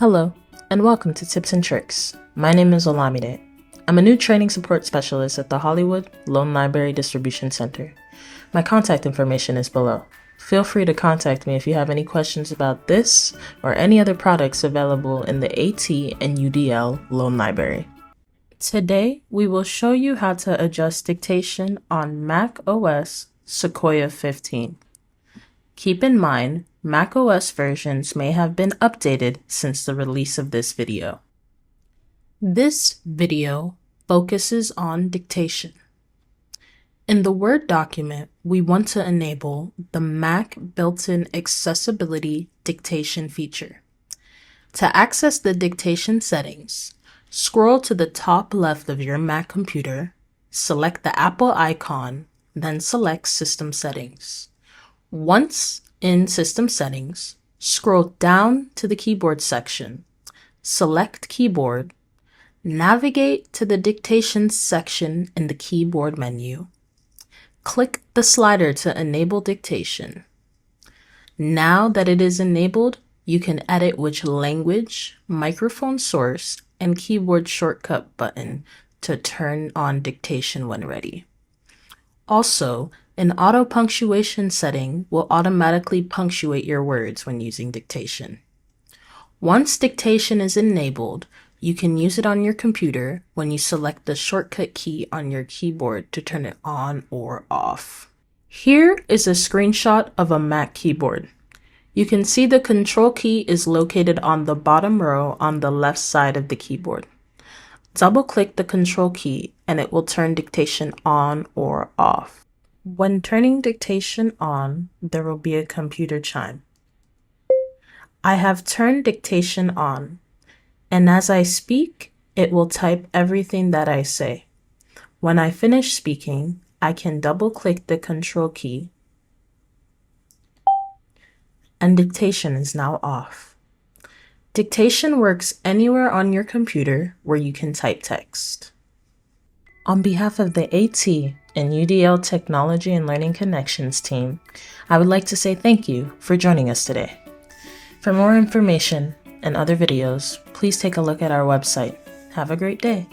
Hello, and welcome to Tips and Tricks. My name is Olamide. I'm a new training support specialist at the Hollywood Loan Library Distribution Center. My contact information is below. Feel free to contact me if you have any questions about this or any other products available in the AT and UDL Loan Library. Today, we will show you how to adjust dictation on Mac OS Sequoia 15. Keep in mind, Mac OS versions may have been updated since the release of this video. This video focuses on dictation. In the Word document, we want to enable the Mac built-in accessibility dictation feature. To access the dictation settings, scroll to the top left of your Mac computer, select the Apple icon, then select System Settings. Once in System Settings, scroll down to the Keyboard section, select Keyboard, navigate to the Dictation section in the Keyboard menu. Click the slider to enable dictation. Now that it is enabled, you can edit which language, microphone source, and keyboard shortcut button to turn on dictation when ready. Also, an auto punctuation setting will automatically punctuate your words when using dictation. Once dictation is enabled, you can use it on your computer when you select the shortcut key on your keyboard to turn it on or off. Here is a screenshot of a Mac keyboard. You can see the Control key is located on the bottom row on the left side of the keyboard. Double-click the Control key and it will turn dictation on or off. When turning dictation on, there will be a computer chime. I have turned dictation on, and as I speak, it will type everything that I say. When I finish speaking, I can double-click the Control key, and dictation is now off. Dictation works anywhere on your computer where you can type text. On behalf of the AT and UDL Technology and Learning Connections team, I would like to say thank you for joining us today. For more information and other videos, please take a look at our website. Have a great day.